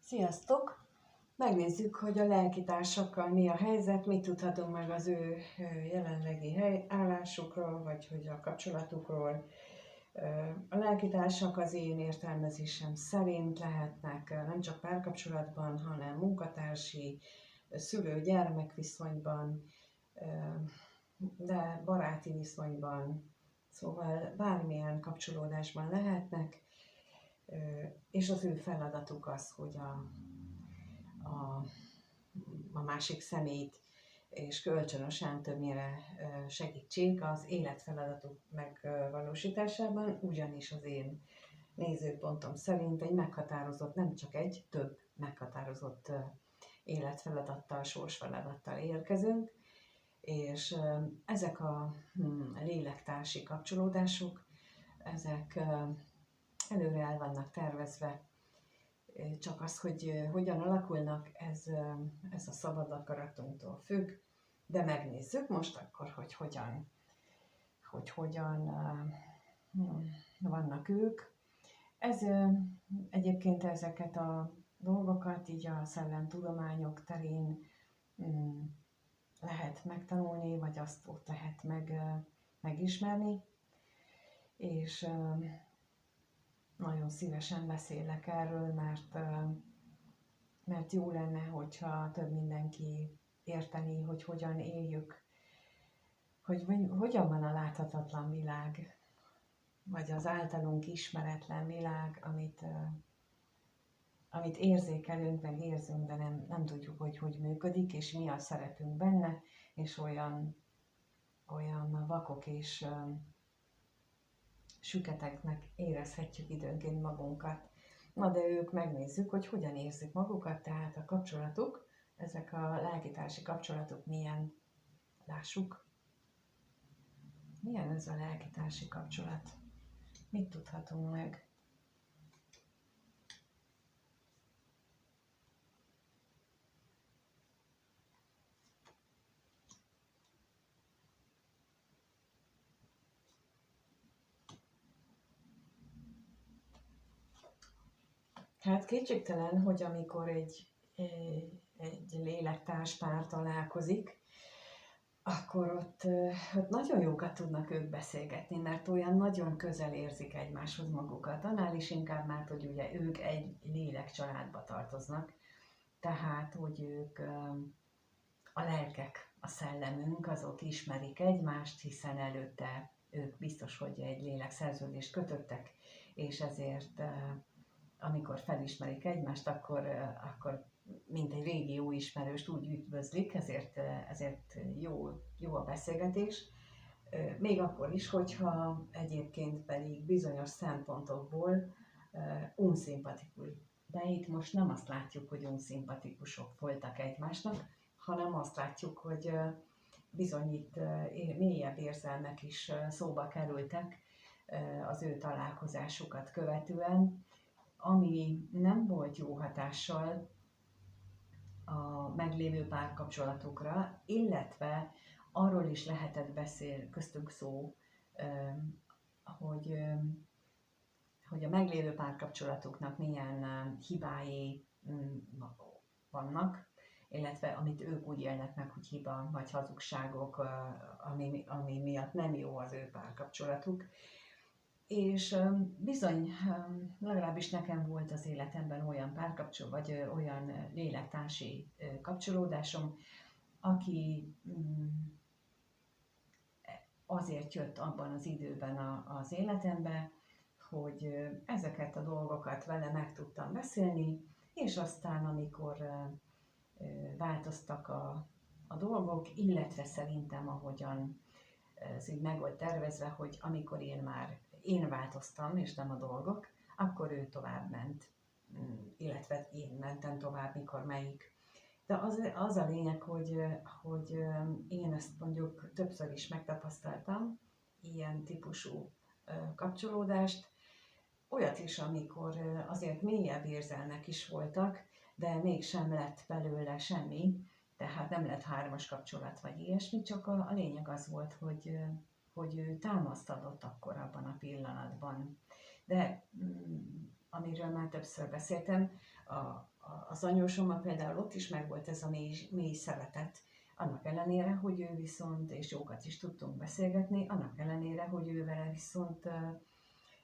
Sziasztok! Megnézzük, hogy a lelkitársakkal mi a helyzet, mit tudhatunk meg az ő jelenlegi állásukról, vagy hogy a kapcsolatukról. A lelkitársak az én értelmezésem szerint lehetnek nem csak párkapcsolatban, hanem munkatársi, szülő-gyermek viszonyban, de baráti viszonyban, szóval bármilyen kapcsolódásban lehetnek, és az ő feladatuk az, hogy a másik személyt és kölcsönösen többnyire segítsék az életfeladatuk megvalósításában, ugyanis az én nézőpontom szerint egy meghatározott, nem csak egy, több meghatározott életfeladattal, sorsfeladattal érkezünk, és ezek a lélektársi kapcsolódások, ezek előre el vannak tervezve, csak az, hogy hogyan alakulnak, ez a szabad akaratunktól függ, de megnézzük most akkor, hogy hogyan vannak ők. Ez egyébként ezeket a dolgokat így a szellemtudományok terén lehet megtanulni, vagy azt ott lehet megismerni, és nagyon szívesen beszélek erről, mert jó lenne, hogyha több mindenki érteni, hogy hogyan éljük, hogy hogyan van a láthatatlan világ, vagy az általunk ismeretlen világ, amit érzékelünk, meg érzünk, de nem tudjuk, hogy működik, és mi a szerepünk benne, és olyan vakok és süketeknek érezhetjük időnként magunkat. Na de ők megnézzük, hogy hogyan érzik magukat, tehát a kapcsolatuk, ezek a lelkitársi kapcsolatok milyen, lássuk. Milyen ez a lelkitársi kapcsolat? Mit tudhatunk meg? Hát kétségtelen, hogy amikor egy lélektárs pár találkozik, akkor ott nagyon jókat tudnak ők beszélgetni, mert olyan nagyon közel érzik egymáshoz magukat. Annál is inkább, mert hogy ugye ők egy lélekcsaládba tartoznak, tehát hogy ők a lelkek, a szellemünk, azok ismerik egymást, hiszen előtte ők biztos, hogy egy lélekszerződést kötöttek, és ezért amikor felismerik egymást, akkor mint egy régi jó ismerőst úgy üdvözlik, ezért jó a beszélgetés. Még akkor is, hogyha egyébként pedig bizonyos szempontokból unszimpatikus. De itt most nem azt látjuk, hogy unszimpatikusok voltak egymásnak, hanem azt látjuk, hogy bizony itt mélyebb érzelmek is szóba kerültek az ő találkozásukat követően, ami nem volt jó hatással a meglévő párkapcsolatukra, illetve arról is lehetett köztünk szó, hogy a meglévő párkapcsolatuknak milyen hibái vannak, illetve amit ők úgy élnek meg, hogy hiba vagy hazugságok, ami miatt nem jó az ő párkapcsolatuk. És bizony, legalábbis nekem volt az életemben olyan párkapcsolat, vagy olyan lélektársi kapcsolódásom, aki azért jött abban az időben az életembe, hogy ezeket a dolgokat vele meg tudtam beszélni, és aztán amikor változtak a dolgok, illetve szerintem ahogyan ez így meg volt tervezve, hogy amikor én változtam, és nem a dolgok, akkor ő tovább ment, illetve én mentem tovább, mikor melyik. De az a lényeg, hogy én ezt mondjuk többször is megtapasztaltam, ilyen típusú kapcsolódást, olyat is, amikor azért mélyebb érzelmek is voltak, de mégsem lett belőle semmi, tehát nem lett hármas kapcsolat vagy ilyesmi, csak a lényeg az volt, hogy ő támaszt adott akkor abban a pillanatban. De amiről már többször beszéltem, az anyósommal például ott is megvolt ez a mély szeretet. Annak ellenére, hogy ő viszont, és jókat is tudtunk beszélgetni, annak ellenére, hogy ő vele viszont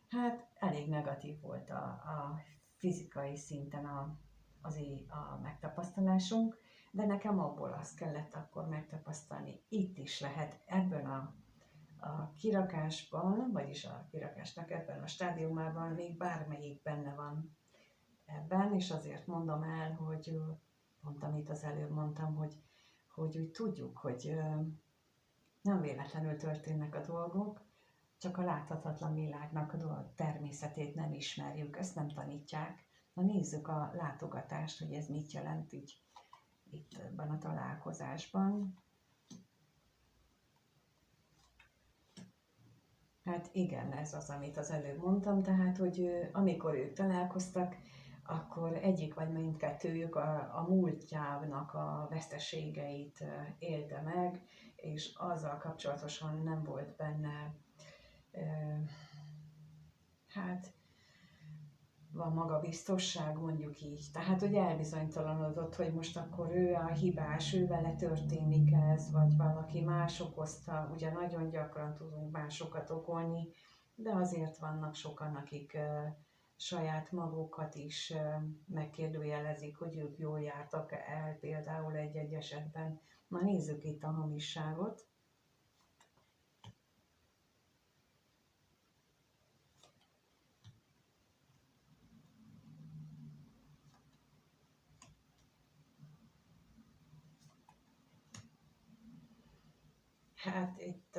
hát elég negatív volt a fizikai szinten a megtapasztalásunk, de nekem abból azt kellett akkor megtapasztalni. Itt is lehet ebben a kirakásban, vagyis a kirakásnak ebben a stádiumában még bármelyik benne van ebben, és azért mondom el, hogy pont amit az előbb mondtam, hogy úgy tudjuk, hogy nem véletlenül történnek a dolgok, csak a láthatatlan világnak a természetét nem ismerjük, ezt nem tanítják. Na nézzük a látogatást, hogy ez mit jelent így itt ebben a találkozásban. Hát igen, ez az, amit az előbb mondtam, tehát, hogy amikor ők találkoztak, akkor egyik vagy mindkettőjük a múltjának a veszteségeit élte meg, és azzal kapcsolatosan nem volt benne, hát van magabiztosság, mondjuk így. Tehát, hogy elbizonytalanodott, hogy most akkor ő a hibás, ő vele történik ez, vagy valaki más okozta. Ugye nagyon gyakran tudunk másokat okolni, de azért vannak sokan, akik saját magukat is megkérdőjelezik, hogy ők jól jártak el, például egy-egy esetben. Na nézzük itt a hamisságot. Hát itt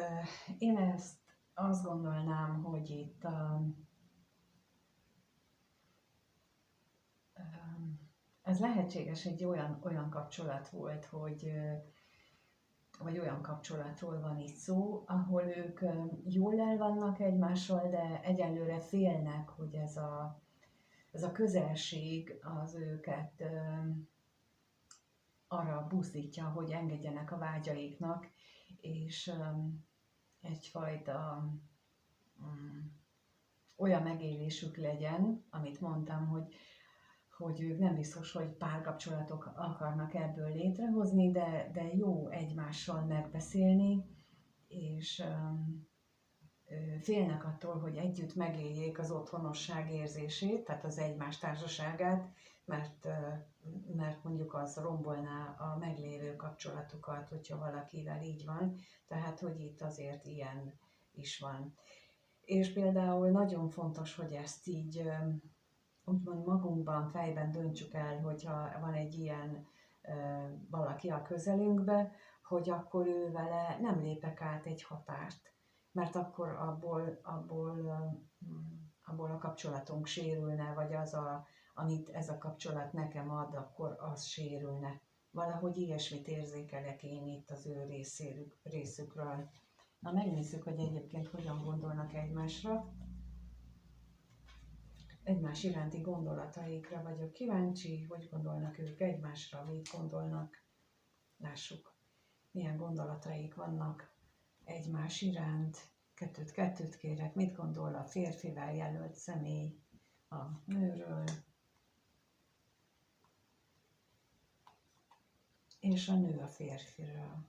én ezt azt gondolnám, hogy itt ez lehetséges egy olyan kapcsolat volt, hogy vagy olyan kapcsolatról van itt szó, ahol ők jól el vannak egymással, de egyelőre félnek, hogy ez a közelség az őket arra buzdítja, hogy engedjenek a vágyaiknak, és egyfajta olyan megélésük legyen, amit mondtam, hogy ők nem biztos, hogy párkapcsolatok akarnak ebből létrehozni, de jó egymással megbeszélni, és félnek attól, hogy együtt megéljék az otthonosság érzését, tehát az egymás társaságát, mert mondjuk az rombolná a meglévő kapcsolatukat, hogyha valakivel így van, tehát hogy itt azért ilyen is van. És például nagyon fontos, hogy ezt így úgymond magunkban, fejben döntsük el, hogyha van egy ilyen valaki a közelünkbe, hogy akkor ő vele nem lépek át egy határt, mert akkor abból a kapcsolatunk sérülne, vagy amit ez a kapcsolat nekem ad, akkor az sérülne. Valahogy ilyesmit érzékelek én itt az ő részükről. Na megnézzük, hogy egyébként hogyan gondolnak egymásra. Egymás iránti gondolataikra vagyok kíváncsi, hogy gondolnak ők egymásra, mit gondolnak. Lássuk, milyen gondolataik vannak egymás iránt. Kettőt kérek, mit gondol a férfivel jelölt személy a nőről, és a nő a férfiről.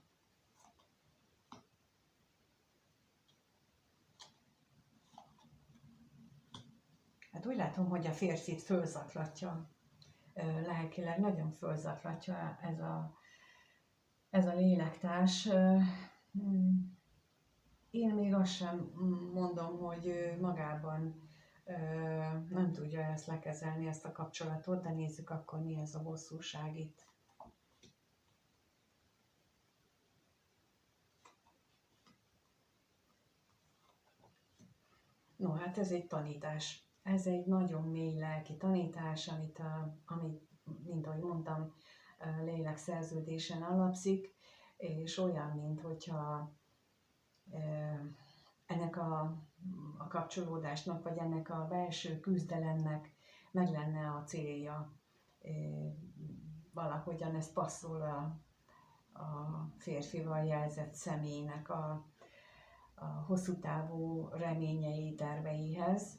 Hát úgy látom, hogy a férfit fölzaklatja, lelkileg nagyon fölzaklatja ez a lélektárs. Én még azt sem mondom, hogy ő magában nem tudja ezt lekezelni, ezt a kapcsolatot, de nézzük akkor, mi ez a bosszúság itt. No, hát ez egy tanítás. Ez egy nagyon mély lelki tanítás, amit mint ahogy mondtam, lélekszerződésen alapszik, és olyan, mint hogyha ennek a kapcsolódásnak, vagy ennek a belső küzdelemnek meg lenne a célja. Valahogyan ez passzol a férfival jelzett személynek a hosszú távú reményei, terveihez,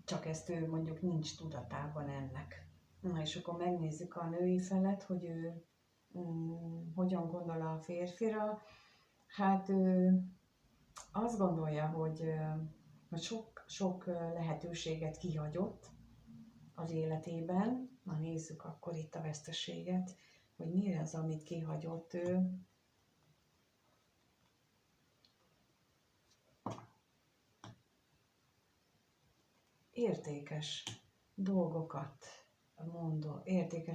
csak ezt ő mondjuk nincs tudatában ennek. Na és akkor megnézzük a női felet, hogy ő hogyan gondol a férfira. Hát ő azt gondolja, hogy sok lehetőséget kihagyott az életében. Na nézzük akkor itt a veszteséget, hogy mi az, amit kihagyott ő. Értékes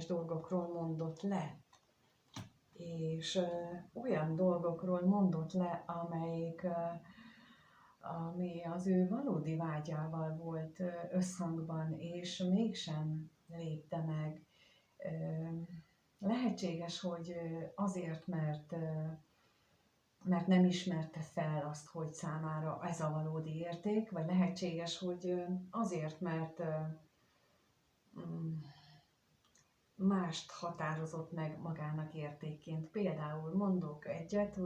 dolgokról mondott le, és olyan dolgokról mondott le, ami az ő valódi vágyával volt összhangban, és mégsem lépte meg. Lehetséges, hogy azért, mert nem ismerte fel azt, hogy számára ez a valódi érték, vagy lehetséges, hogy azért, mert mást határozott meg magának értékként. Például mondok egyet,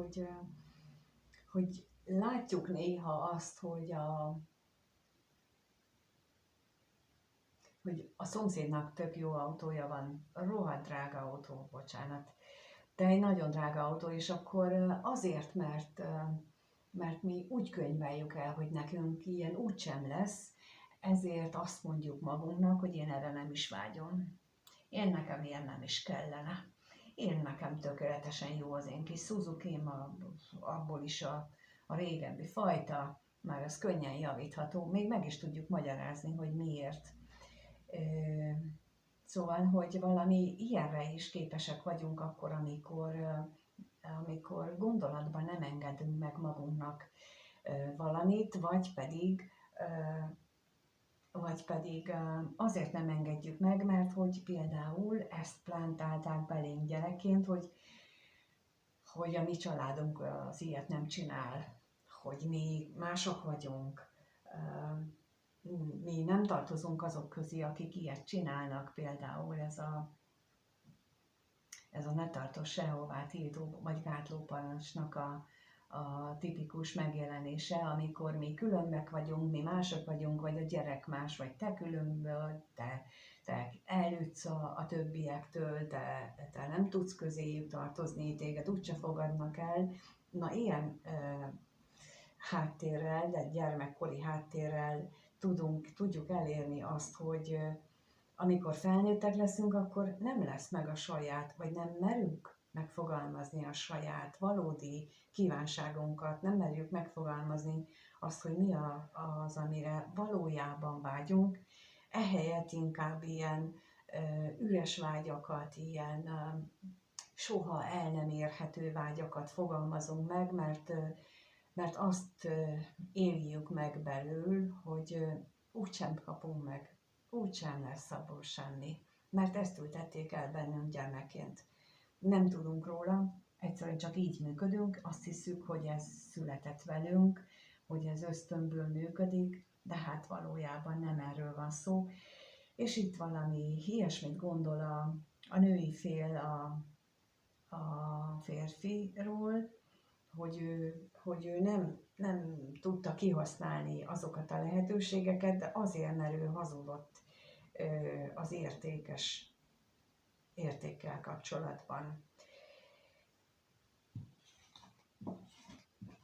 hogy látjuk néha azt, hogy a szomszédnak tök jó autója van, rohadt drága autó, bocsánat, de egy nagyon drága autó, és akkor azért, mert mi úgy könyveljük el, hogy nekünk ilyen úgysem lesz, ezért azt mondjuk magunknak, hogy én erre nem is vágyom. Nekem ilyen nem is kellene. Nekem tökéletesen jó az én kis Suzuki-m, abból is a régebbi fajta, már az könnyen javítható, még meg is tudjuk magyarázni, hogy miért. Szóval, hogy valami ilyenre is képesek vagyunk akkor, amikor gondolatban nem engedünk meg magunknak valamit, vagy pedig azért nem engedjük meg, mert hogy például ezt plántálták belénk gyerekként, hogy a mi családunk az ilyet nem csinál, hogy mi mások vagyunk, mi nem tartozunk azok közé, akik ilyet csinálnak, például ez a ne tartos sehová tiltó vagy gátló parancsnak a tipikus megjelenése, amikor mi különbek vagyunk, mi mások vagyunk, vagy a gyerek más, vagy te különből, te elütsz a többiektől, te nem tudsz közéjük tartozni, téged úgyse fogadnak el. Na ilyen háttérrel, de gyermekkori háttérrel tudjuk elérni azt, hogy amikor felnőttek leszünk, akkor nem lesz meg a saját, vagy nem merünk megfogalmazni a saját valódi kívánságunkat, nem merjük megfogalmazni azt, hogy mi az, amire valójában vágyunk, ehelyett inkább ilyen üres vágyakat, ilyen soha el nem érhető vágyakat fogalmazunk meg, mert azt éljük meg belül, hogy úgysem kapunk meg, úgysem lesz abból semmi, mert ezt ültették el bennünk gyermekként. Nem tudunk róla, egyszerűen csak így működünk, azt hiszük, hogy ez született velünk, hogy ez ösztönből működik, de hát valójában nem erről van szó. És itt valami ilyesmit gondol a női fél a férfiról, hogy ő nem tudta kihasználni azokat a lehetőségeket, de azért, mert ő hazudott az értékkel kapcsolatban.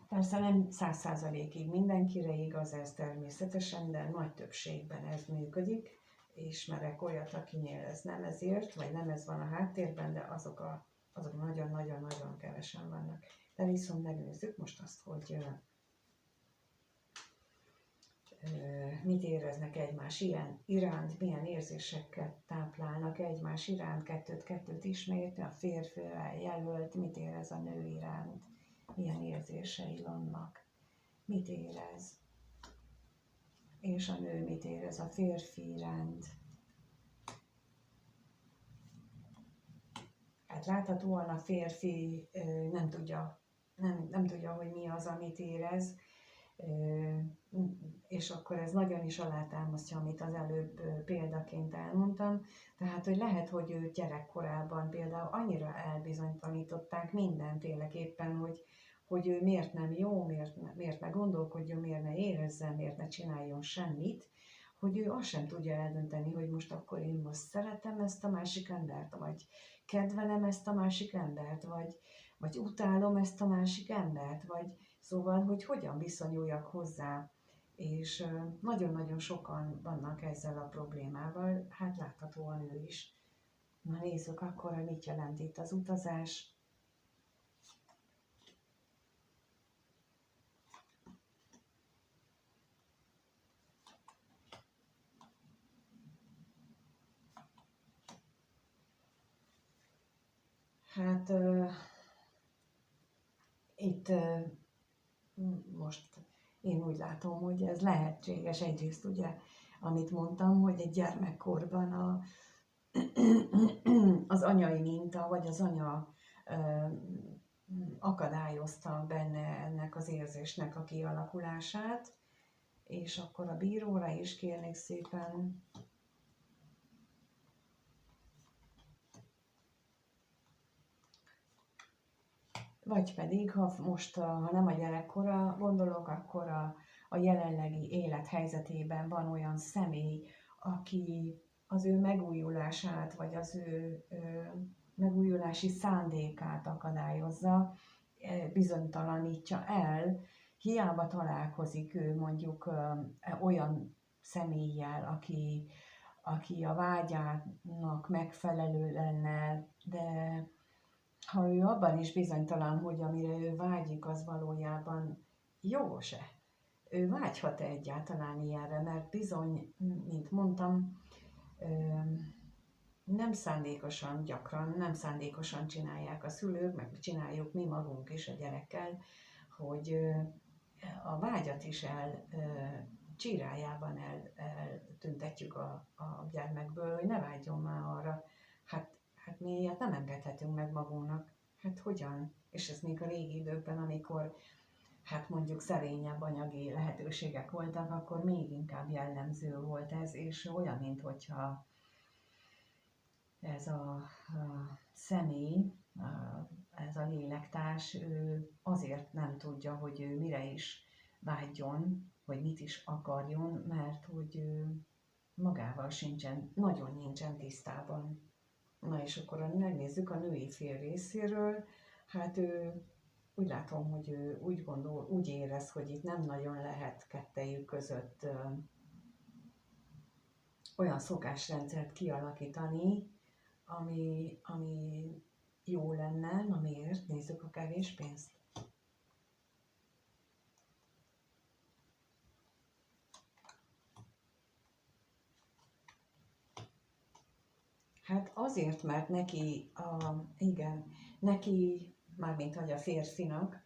Persze nem 100%-ig mindenkire igaz ez természetesen, de nagy többségben ez működik. Ismerek olyat, akinél ez nem ezért, vagy nem ez van a háttérben, de azok nagyon-nagyon-nagyon kevesen vannak. De viszont megnézzük most azt, hogy mit éreznek egymás iránt, milyen érzéseket táplálnak egymás iránt, kettőt ismét, a férfi jelölt, mit érez a nő iránt, milyen érzései vannak, mit érez, és a nő mit érez a férfi iránt. Hát láthatóan a férfi nem tudja, hogy mi az, amit érez, és akkor ez nagyon is alátámasztja, amit az előbb példaként elmondtam. Tehát, hogy lehet, hogy ő gyerekkorában például annyira elbizonytalanították mindenféleképpen, hogy ő miért nem jó, miért ne gondolkodjon, miért ne érezzen, miért ne csináljon semmit, hogy ő azt sem tudja eldönteni, hogy most akkor én most szeretem ezt a másik embert, vagy kedvelem ezt a másik embert, vagy utálom ezt a másik embert, vagy szóval, hogy hogyan viszonyuljak hozzá. És nagyon-nagyon sokan vannak ezzel a problémával, hát láthatóan ő is. Na nézzük akkor, hogy mit jelent itt az utazás. Hát itt most én úgy látom, hogy ez lehetséges. Egyrészt ugye, amit mondtam, hogy egy gyermekkorban az anyai minta, vagy az anya akadályozta benne ennek az érzésnek a kialakulását, és akkor a bíróra is kérnék szépen. Vagy pedig, ha most ha nem a gyerekkora gondolok, akkor a jelenlegi élethelyzetében van olyan személy, aki az ő megújulását, vagy az ő megújulási szándékát akadályozza, bizonytalanítja el, hiába találkozik ő mondjuk olyan személlyel, aki a vágyának megfelelő lenne, de ha ő abban is bizonytalan, hogy amire ő vágyik, az valójában jó-e? Ő vágyhat-e egyáltalán ilyenre, mert bizony, mint mondtam, nem szándékosan, gyakran nem szándékosan csinálják a szülők, meg csináljuk mi magunk is a gyerekkel, hogy a vágyat is csírájában eltüntetjük a gyermekből, hogy ne vágyjon már arra. Hát mi ilyet nem engedhetünk meg magunknak. Hát hogyan? És ez még a régi időkben, amikor hát mondjuk szerényebb anyagi lehetőségek voltak, akkor még inkább jellemző volt ez, és olyan, minthogyha ez a személy, ez a lélektárs, ő azért nem tudja, hogy ő mire is vágyjon, hogy mit is akarjon, mert hogy ő magával nagyon nincsen tisztában. Na és akkor megnézzük a női fél részéről, hát ő úgy látom, hogy ő úgy érez, hogy itt nem nagyon lehet kettejük között olyan szokásrendszert kialakítani, ami jó lenne. Na miért? Nézzük a kevés pénzt. Hát azért, mert neki, mármint hogy a férfinak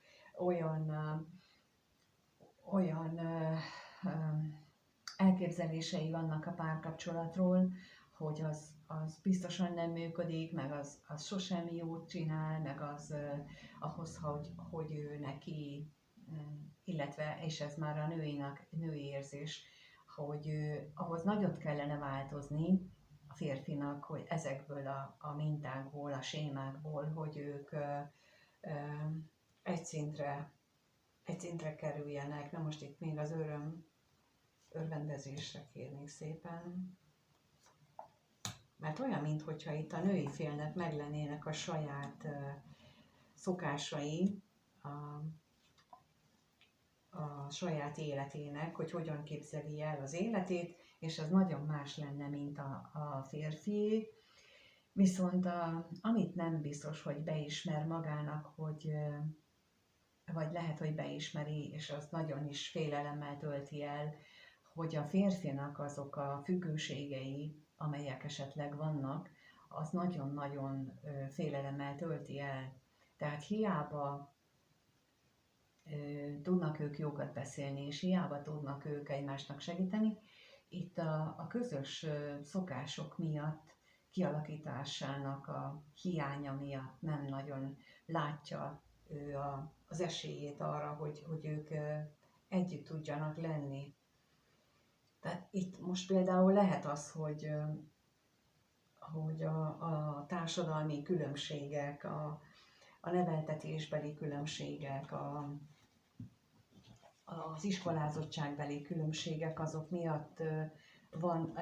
olyan elképzelései vannak a párkapcsolatról, hogy az biztosan nem működik, meg az sosem jót csinál, meg az ahhoz, hogy ő neki, illetve, és ez már a női érzés, hogy ahhoz nagyot kellene változni a férfinak, hogy ezekből a mintákból, a sémákból, hogy ők egy szintre kerüljenek. Na most itt még az örvendezésre kérnék szépen. Mert olyan, mintha itt a női félnek meglennének a saját szokásai, a saját életének, hogy hogyan képzeli el az életét, és az nagyon más lenne, mint a férfié. Viszont amit nem biztos, hogy beismer magának, vagy lehet, hogy beismeri, és az nagyon is félelemmel tölti el, hogy a férfinak azok a függőségei, amelyek esetleg vannak, az nagyon-nagyon félelemmel tölti el. Tehát hiába tudnak ők jókat beszélni, és hiába tudnak ők egymásnak segíteni, itt a közös szokások miatt, kialakításának a hiánya miatt nem nagyon látja ő az esélyét arra, hogy ők együtt tudjanak lenni. Tehát itt most például lehet az, hogy a társadalmi különbségek, a neveltetésbeli különbségek, az iskolázottságbeli különbségek azok miatt van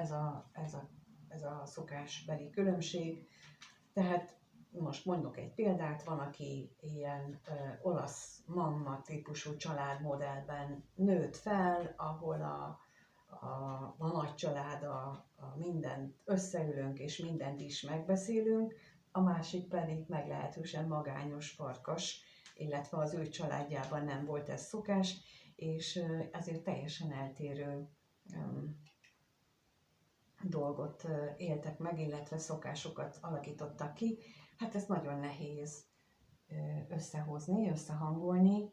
ez a szokásbeli különbség. Tehát most mondok egy példát, van, aki ilyen olasz mamma típusú családmodellben nőtt fel, ahol a nagy család, a mindent összeülünk és mindent is megbeszélünk, a másik pedig meglehetősen magányos farkas, illetve az ő családjában nem volt ez szokás, és ezért teljesen eltérő dolgot éltek meg, illetve szokásokat alakítottak ki. Hát ez nagyon nehéz összehozni, összehangolni,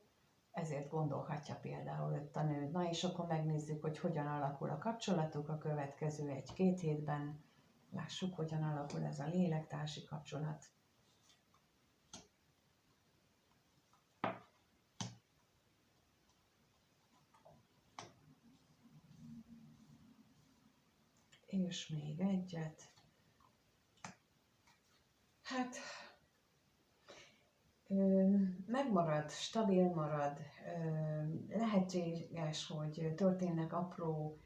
ezért gondolhatja például ott a nő. Na és akkor megnézzük, hogy hogyan alakul a kapcsolatuk a következő 1-2 hétben. Lássuk, hogyan alakul ez a lélektársi kapcsolat. És még egyet. Hát megmarad, stabil marad, lehetséges, hogy történnek apró,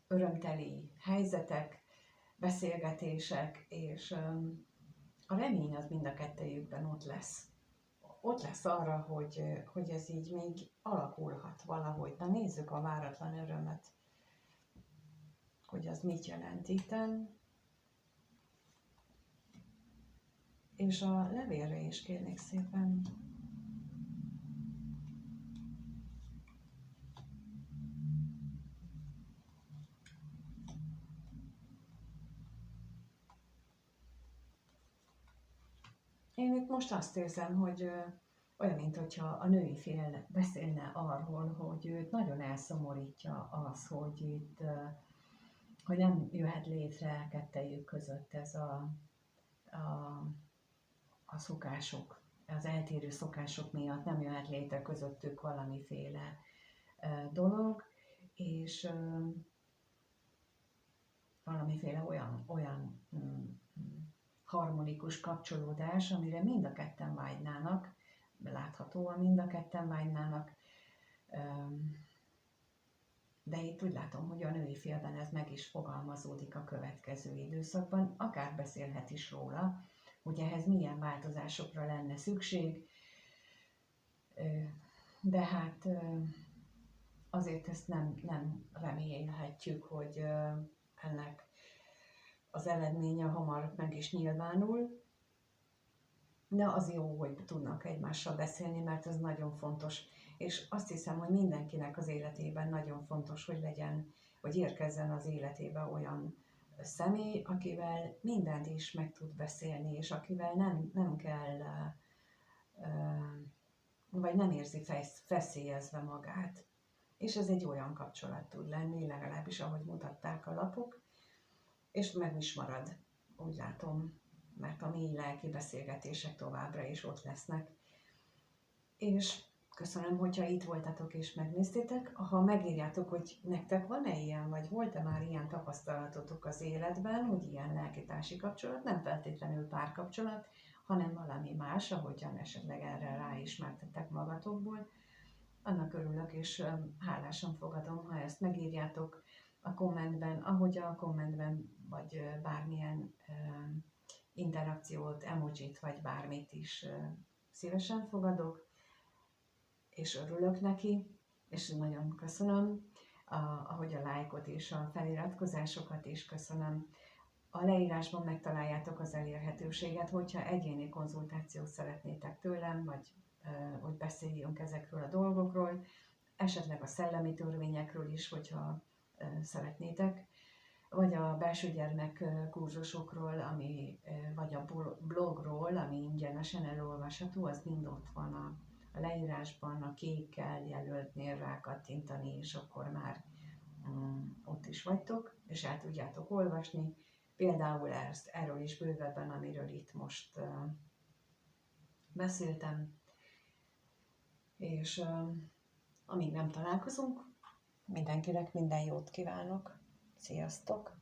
örömteli helyzetek, beszélgetések, és a remény az mind a kettejükben ott lesz. Ott lesz arra, hogy ez így még alakulhat valahogy. Na nézzük a váratlan örömet, hogy az mit jelent itten. És a levélre is kérnék szépen. Én itt most azt érzem, hogy olyan, mintha a női fél beszélne arról, hogy őt nagyon elszomorítja az, hogy itt hogy nem jöhet létre kettejük között ez a szokások, az eltérő szokások miatt nem jöhet létre közöttük valamiféle dolog, és valamiféle olyan harmonikus kapcsolódás, amire mind a ketten vágynának, láthatóan mind a ketten vágynának, de itt úgy látom, hogy a női félben ez meg is fogalmazódik a következő időszakban, akár beszélhet is róla, hogy ehhez milyen változásokra lenne szükség, de hát azért ezt nem remélhetjük, hogy ennek az eredménye hamar meg is nyilvánul, de az jó, hogy tudnak egymással beszélni, mert ez nagyon fontos. És azt hiszem, hogy mindenkinek az életében nagyon fontos, hogy legyen, hogy érkezzen az életébe olyan személy, akivel mindent is meg tud beszélni, és akivel nem kell, vagy nem érzi feszélyezve magát. És ez egy olyan kapcsolat tud lenni, legalábbis ahogy mutatták a lapok, és meg is marad, úgy látom, mert a mély lelki beszélgetések továbbra is ott lesznek. És köszönöm, hogyha itt voltatok és megnéztétek. Ha megírjátok, hogy nektek van-e ilyen, vagy volt-e már ilyen tapasztalatotok az életben, hogy ilyen lelkitársi kapcsolat, nem feltétlenül párkapcsolat, hanem valami más, ahogyan esetleg erre ráismertetek magatokból, annak örülök, és hálásan fogadom, ha ezt megírjátok a kommentben, ahogy a kommentben, vagy bármilyen interakciót, emojit, vagy bármit is szívesen fogadok, és örülök neki, és nagyon köszönöm, ahogy a lájkot és a feliratkozásokat is köszönöm. A leírásban megtaláljátok az elérhetőséget, hogyha egyéni konzultációt szeretnétek tőlem, vagy hogy beszéljünk ezekről a dolgokról, esetleg a szellemi törvényekről is, hogyha szeretnétek, vagy a belső gyermek kurzusokról, vagy a blogról, ami ingyenesen elolvasható, az mind ott van a leírásban, a kékkel jelöltnél rákattintani, és akkor már ott is vagytok, és el tudjátok olvasni. Például erről is bővebben, amiről itt most beszéltem. És amíg nem találkozunk, mindenkinek minden jót kívánok. Sziasztok!